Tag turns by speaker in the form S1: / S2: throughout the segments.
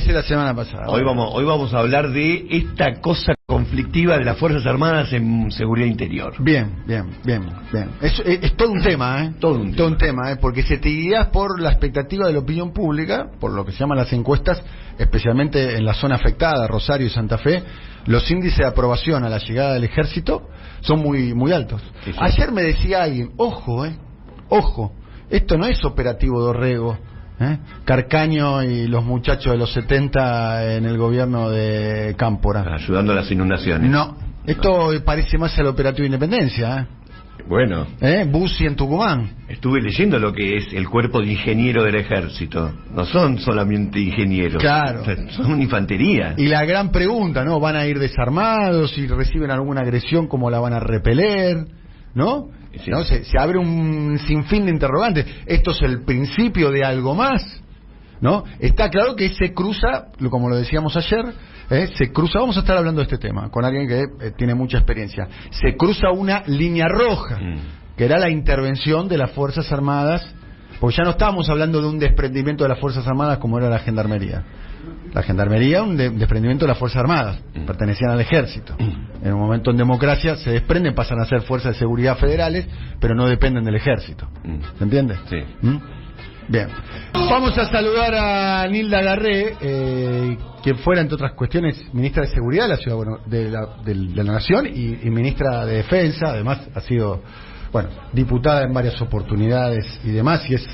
S1: hice la semana pasada.
S2: Hoy vamos a hablar de esta cosa conflictiva de las Fuerzas Armadas en seguridad interior.
S1: Bien. Es todo un tema, ¿eh? Todo un tema, porque se te guías por la expectativa de la opinión pública, por lo que se llaman las encuestas, especialmente en la zona afectada, Rosario y Santa Fe. Los índices de aprobación a la llegada del ejército son muy altos. Sí. Ayer me decía alguien, ojo, esto no es operativo Dorrego, Carcaño y los muchachos de los 70 en el gobierno de Cámpora.
S2: Ayudando a las inundaciones.
S1: No, esto parece más al operativo Independencia,
S2: Bueno.
S1: Bussi en Tucumán.
S2: Estuve leyendo lo que es el cuerpo de ingeniero del ejército. No son solamente ingenieros.
S1: Claro.
S2: Son infantería.
S1: Y la gran pregunta, ¿no? ¿Van a ir desarmados? Si reciben alguna agresión, ¿cómo la van a repeler? ¿No?
S2: Sí.
S1: ¿No? Se abre un sinfín de interrogantes. ¿Esto es el principio de algo más? ¿No? Está claro que se cruza, como lo decíamos ayer, se cruza, vamos a estar hablando de este tema con alguien que tiene mucha experiencia. Se cruza una línea roja, que era la intervención de las Fuerzas Armadas, porque ya no estábamos hablando de un desprendimiento de las Fuerzas Armadas como era la Gendarmería. La Gendarmería, un desprendimiento de las Fuerzas Armadas, pertenecían al ejército. En un momento en democracia se desprenden, pasan a ser fuerzas de seguridad federales, pero no dependen del ejército. ¿Se entiende?
S2: Sí.
S1: Bien. Vamos a saludar a Nilda Garré, quien fuera, entre otras cuestiones, ministra de Seguridad de la Ciudad, de la Nación y ministra de Defensa. Además, ha sido, diputada en varias oportunidades y demás, y es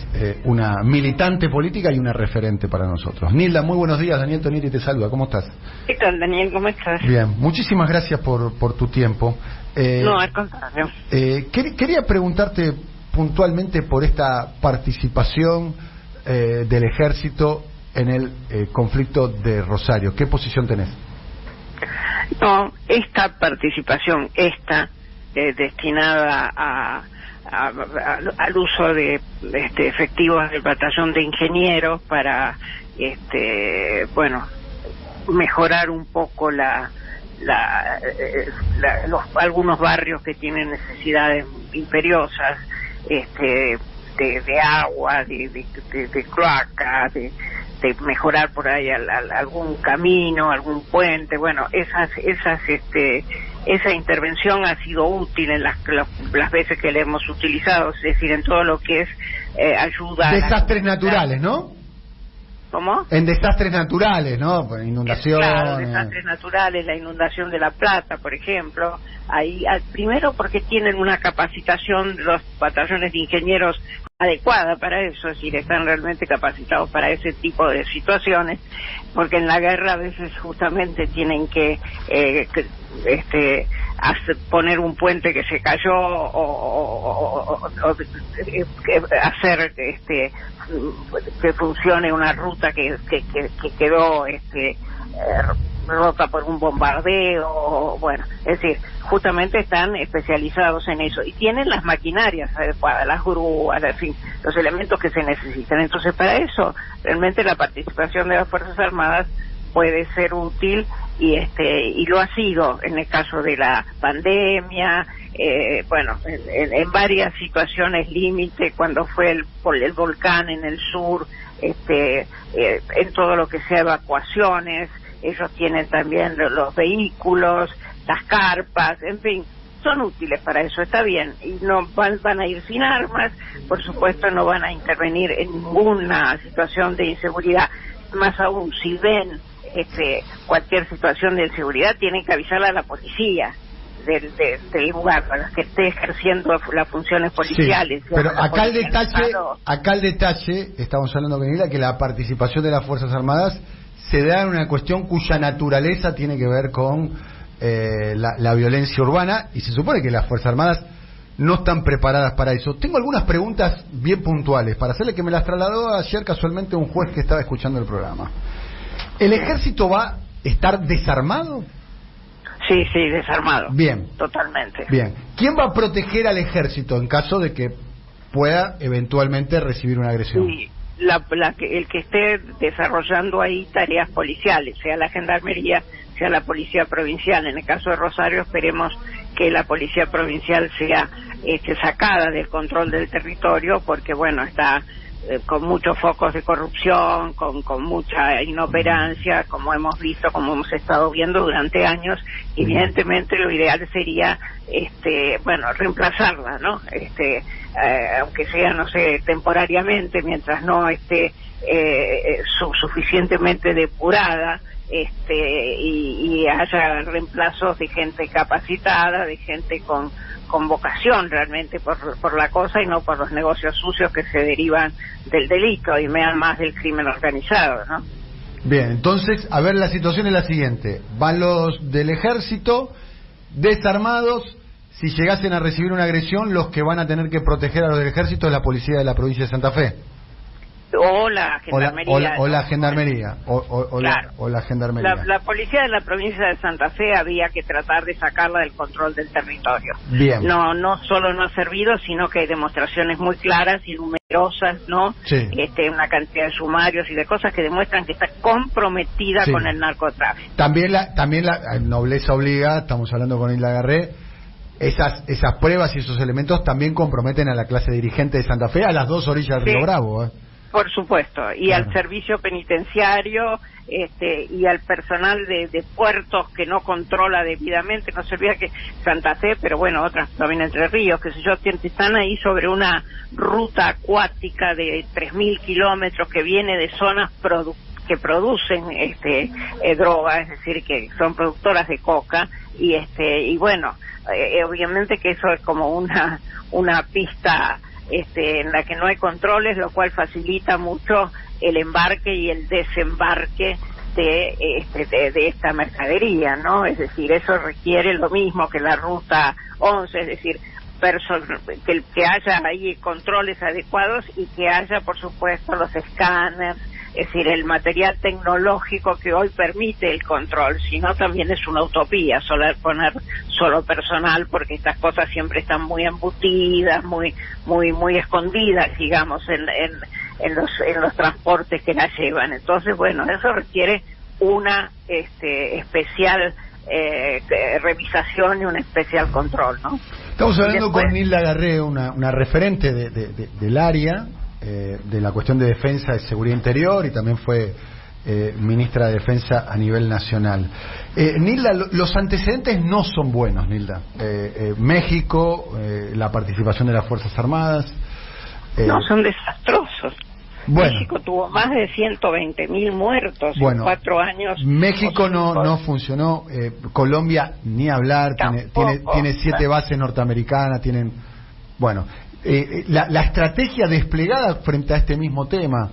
S1: una militante política y una referente para nosotros. Nilda, muy buenos días. Daniel Toniti te saluda. ¿Cómo estás?
S3: ¿Qué tal, Daniel? ¿Cómo estás?
S1: Bien, muchísimas gracias por tu tiempo.
S3: No, al contrario.
S1: Quería preguntarte puntualmente por esta participación del ejército en el conflicto de Rosario. ¿Qué posición tenés?
S3: No, esta participación, destinada al uso de efectivos del batallón de ingenieros para mejorar un poco algunos barrios que tienen necesidades imperiosas de agua, de cloaca, de mejorar por ahí algún camino, algún puente. Esa intervención ha sido útil en las veces que la hemos utilizado, es decir, en todo lo que es ayuda.
S1: Desastres naturales, ¿no?
S3: ¿Cómo?
S1: En desastres naturales, ¿no? Por inundaciones.
S3: Claro, desastres naturales, la inundación de La Plata, por ejemplo. Ahí, primero porque tienen una capacitación de los batallones de ingenieros adecuada para eso, es decir, están realmente capacitados para ese tipo de situaciones, porque en la guerra a veces justamente tienen que poner un puente que se cayó o hacer que funcione una ruta que quedó rota por un bombardeo, es decir, justamente están especializados en eso y tienen las maquinarias adecuadas, las grúas, en fin, los elementos que se necesitan. Entonces, para eso realmente la participación de las Fuerzas Armadas puede ser útil y lo ha sido en el caso de la pandemia, en varias situaciones límite, cuando fue por el volcán en el sur, en todo lo que sea evacuaciones. Ellos tienen también los vehículos, las carpas, en fin, son útiles para eso, está bien. Y no van a ir sin armas, por supuesto no van a intervenir en ninguna situación de inseguridad. Más aún, si ven cualquier situación de inseguridad, tienen que avisarle a la policía del lugar para que esté ejerciendo las funciones policiales.
S1: Sí, pero acá el detalle, estamos hablando con ella, que la participación de las Fuerzas Armadas se da en una cuestión cuya naturaleza tiene que ver con la violencia urbana, y se supone que las Fuerzas Armadas no están preparadas para eso. Tengo algunas preguntas bien puntuales para hacerle, que me las trasladó ayer casualmente un juez que estaba escuchando el programa. ¿El ejército va a estar desarmado?
S3: Sí, desarmado.
S1: Bien.
S3: Totalmente.
S1: Bien. ¿Quién va a proteger al ejército en caso de que pueda eventualmente recibir una agresión?
S3: Sí. El que esté desarrollando ahí tareas policiales, sea la Gendarmería, sea la Policía Provincial. En el caso de Rosario, esperemos que la Policía Provincial sea sacada del control del territorio, porque está con muchos focos de corrupción, con mucha inoperancia, como hemos visto, como hemos estado viendo durante años. Evidentemente lo ideal sería reemplazarla, ¿no? Aunque sea, no sé, temporariamente, mientras no esté suficientemente depurada, y haya reemplazos de gente capacitada, de gente con vocación realmente por la cosa, y no por los negocios sucios que se derivan del delito y más del crimen organizado, ¿no?
S1: Bien, entonces, a ver, la situación es la siguiente: van los del ejército desarmados. Si llegasen a recibir una agresión, los que van a tener que proteger a los del ejército es la policía de la provincia de Santa Fe.
S3: O la gendarmería.
S1: O la gendarmería.
S3: Claro.
S1: O la gendarmería.
S3: La policía de la provincia de Santa Fe había que tratar de sacarla del control del territorio.
S1: Bien.
S3: No solo no ha servido, sino que hay demostraciones muy claras y numerosas, ¿no?
S1: Sí.
S3: Una cantidad de sumarios y de cosas que demuestran que está comprometida con el narcotráfico.
S1: También la nobleza obliga, estamos hablando con Hilda Garré, esas pruebas y esos elementos también comprometen a la clase dirigente de Santa Fe, a las dos orillas del Río Bravo,
S3: Por supuesto, y
S1: claro,
S3: al servicio penitenciario, y al personal de puertos que no controla debidamente. No se olvida que Santa Fe, pero bueno, otras también Entre Ríos, qué sé yo, están ahí sobre una ruta acuática de 3.000 kilómetros que viene de zonas que producen droga, es decir, que son productoras de coca, y bueno, obviamente que eso es como una pista en la que no hay controles, lo cual facilita mucho el embarque y el desembarque de esta mercadería, ¿no? Es decir, eso requiere lo mismo que la ruta 11, es decir, que haya ahí controles adecuados y que haya, por supuesto, los escáneres, es decir, el material tecnológico que hoy permite el control. Si no, también es una utopía poner solo personal, porque estas cosas siempre están muy embutidas, muy escondidas, digamos, en los transportes que las llevan. Entonces, bueno, eso requiere una especial revisación y un especial control, ¿no?
S1: Estamos hablando con Nilda Garré, una referente del área, de la cuestión de defensa y seguridad interior, y también fue ministra de Defensa a nivel nacional. Nilda, los antecedentes no son buenos, Nilda. México, la participación de las Fuerzas Armadas...
S3: no, son desastrosos.
S1: Bueno,
S3: México tuvo más de 120.000 muertos en 4 años.
S1: México no funcionó. Colombia, ni hablar, tiene 7 bases norteamericanas, tienen... Bueno, la estrategia desplegada frente a este mismo tema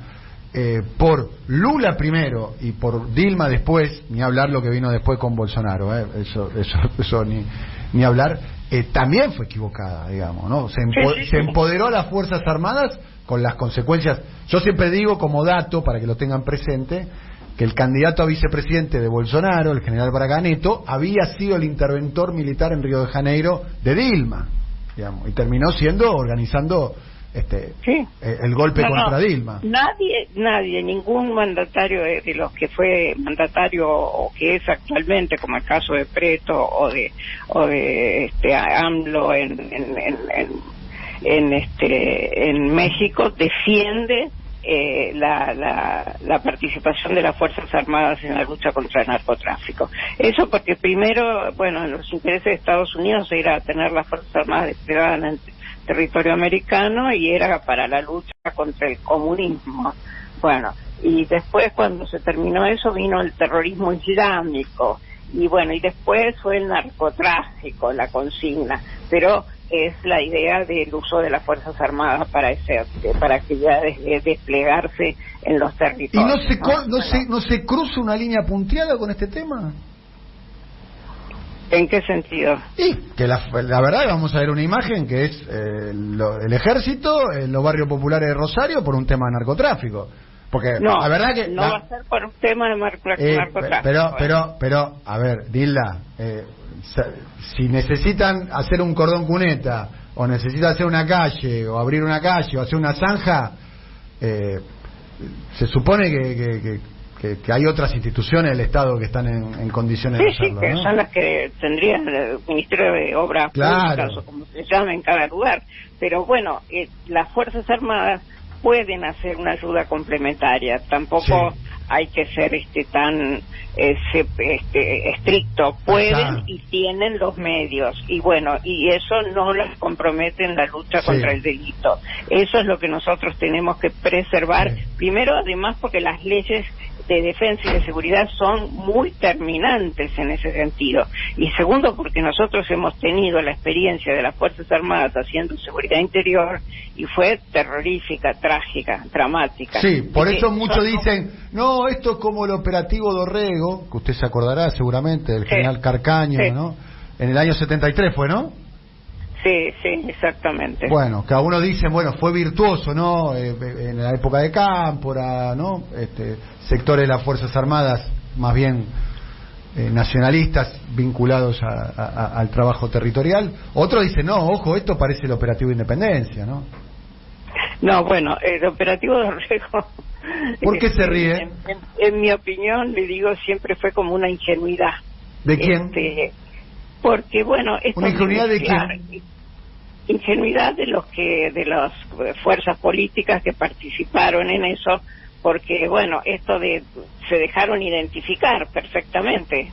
S1: por Lula primero y por Dilma después, ni hablar lo que vino después con Bolsonaro, eso ni hablar, también fue equivocada, digamos, ¿no? Se empoderó a las Fuerzas Armadas con las consecuencias. Yo siempre digo, como dato, para que lo tengan presente, que el candidato a vicepresidente de Bolsonaro, el general Braga Neto, había sido el interventor militar en Río de Janeiro de Dilma, digamos, y terminó organizando el golpe contra Dilma.
S3: Nadie, ningún mandatario de los que fue mandatario o que es actualmente, como el caso de Preto o de AMLO en México, defiende la participación de las Fuerzas Armadas en la lucha contra el narcotráfico. Eso porque primero, bueno, en los intereses de Estados Unidos era tener las Fuerzas Armadas desplegadas en el territorio americano, y era para la lucha contra el comunismo. Bueno, y después, cuando se terminó eso, vino el terrorismo islámico, y bueno, y después fue el narcotráfico, la consigna, pero es la idea del uso de las Fuerzas Armadas para actividades de desplegarse en los territorios.
S1: ¿Y no se cruza una línea punteada con este tema?
S3: ¿En qué sentido?
S1: Y que la verdad, vamos a ver una imagen que es el ejército en los barrios populares de Rosario por un tema de narcotráfico. Porque la verdad que
S3: no va a ser por un tema de narcotráfico.
S1: Pero a ver, Dilda, si necesitan hacer un cordón cuneta, o necesitan hacer una calle, o abrir una calle, o hacer una zanja, se supone que hay otras instituciones del Estado que están en condiciones de hacerlo,
S3: que
S1: ¿no?
S3: son las que tendrían el Ministerio de Obras Públicas, o como se llama en cada lugar. Pero bueno, las Fuerzas Armadas pueden hacer una ayuda complementaria, tampoco hay que ser tan estricto, pueden y tienen los medios, y bueno, y eso no las compromete en la lucha contra el delito. Eso es lo que nosotros tenemos que preservar, primero, además, porque las leyes de defensa y de seguridad son muy terminantes en ese sentido, y segundo, porque nosotros hemos tenido la experiencia de las Fuerzas Armadas haciendo seguridad interior y fue terrorífica, trágica, dramática.
S1: Sí, por eso muchos dicen, no, esto es como el operativo Dorrego, que usted se acordará seguramente, del general Carcaño, ¿no? En el año 73 fue, ¿no?
S3: Sí, exactamente.
S1: Bueno, cada uno dice, bueno, fue virtuoso, ¿no? En la época de Cámpora, ¿no? Sectores de las Fuerzas Armadas, más bien nacionalistas, vinculados al trabajo territorial. Otros dicen, no, ojo, esto parece el operativo Independencia, ¿no?
S3: No, bueno, el operativo de Dorrego...
S1: ¿Por qué se ríe?
S3: En mi opinión, le digo, siempre fue como una ingenuidad.
S1: ¿De quién?
S3: Porque, bueno...
S1: ¿Una ingenuidad de quién?
S3: Ingenuidad de las fuerzas políticas que participaron en eso, porque, bueno, se dejaron identificar perfectamente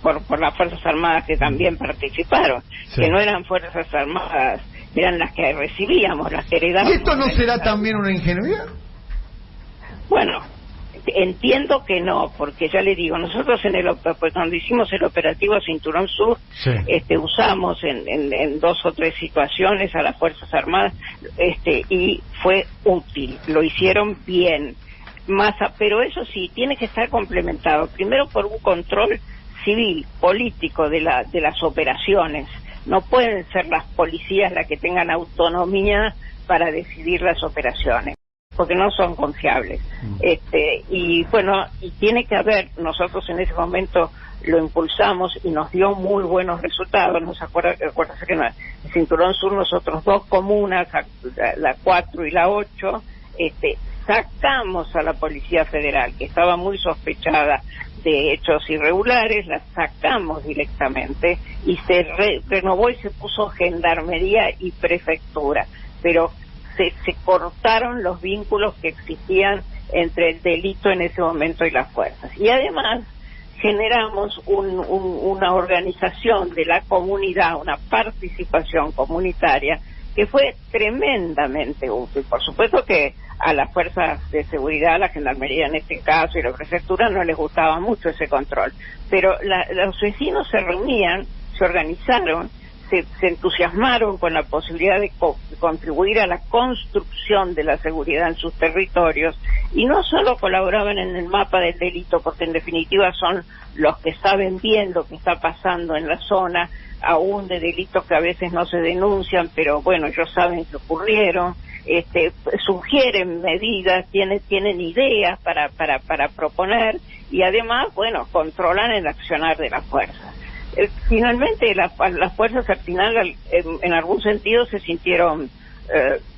S3: por las Fuerzas Armadas que también participaron, que no eran Fuerzas Armadas, eran las que recibíamos, las que heredamos.
S1: ¿Y esto no será también una ingenuidad?
S3: Bueno, entiendo que no, porque ya le digo, nosotros cuando hicimos el operativo Cinturón Sur, usamos en 2 o 3 situaciones a las Fuerzas Armadas, y fue útil, lo hicieron bien, pero eso sí, tiene que estar complementado, primero por un control civil, político de las operaciones. No pueden ser las policías las que tengan autonomía para decidir las operaciones, porque no son confiables. Y bueno, y tiene que haber, nosotros en ese momento lo impulsamos y nos dio muy buenos resultados. Acuérdate que en el Cinturón Sur nosotros 2 comunas, la 4 y la 8, sacamos a la Policía Federal, que estaba muy sospechada de hechos irregulares, la sacamos directamente y se renovó y se puso Gendarmería y Prefectura, pero se cortaron los vínculos que existían entre el delito en ese momento y las fuerzas. Y además generamos una organización de la comunidad, una participación comunitaria que fue tremendamente útil. Por supuesto que a las fuerzas de seguridad, la Gendarmería en este caso y la Prefectura, no les gustaba mucho ese control, pero los vecinos se reunían, se organizaron, se entusiasmaron con la posibilidad de contribuir a la construcción de la seguridad en sus territorios, y no solo colaboraban en el mapa del delito, porque en definitiva son los que saben bien lo que está pasando en la zona, aún de delitos que a veces no se denuncian, pero bueno, ellos saben que ocurrieron, sugieren medidas, tienen ideas para proponer, y además, bueno, controlan el accionar de las fuerzas. Finalmente las fuerzas al final en algún sentido se sintieron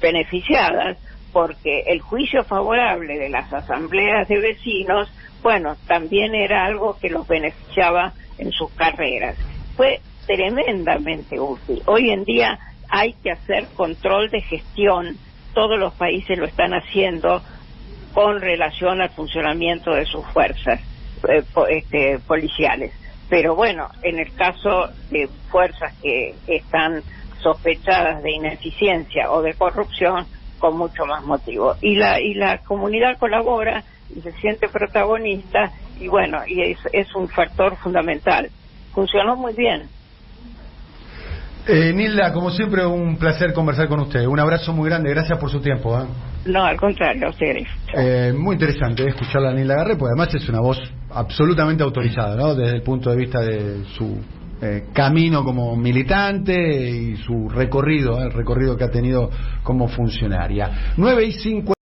S3: beneficiadas, porque el juicio favorable de las asambleas de vecinos, bueno, también era algo que los beneficiaba en sus carreras. Fue tremendamente útil. Hoy en día hay que hacer control de gestión, todos los países lo están haciendo con relación al funcionamiento de sus fuerzas policiales. Pero bueno, en el caso de fuerzas que están sospechadas de ineficiencia o de corrupción, con mucho más motivo. Y la comunidad colabora y se siente protagonista, y bueno, y es un factor fundamental. Funcionó muy bien.
S1: Nilda, como siempre, un placer conversar con usted. Un abrazo muy grande, gracias por su tiempo.
S3: No, al contrario, a ustedes.
S1: Muy interesante escucharla a Nilda Garré, porque además es una voz absolutamente autorizada, ¿no? Desde el punto de vista de su camino como militante y su recorrido, el recorrido que ha tenido como funcionaria. 9:50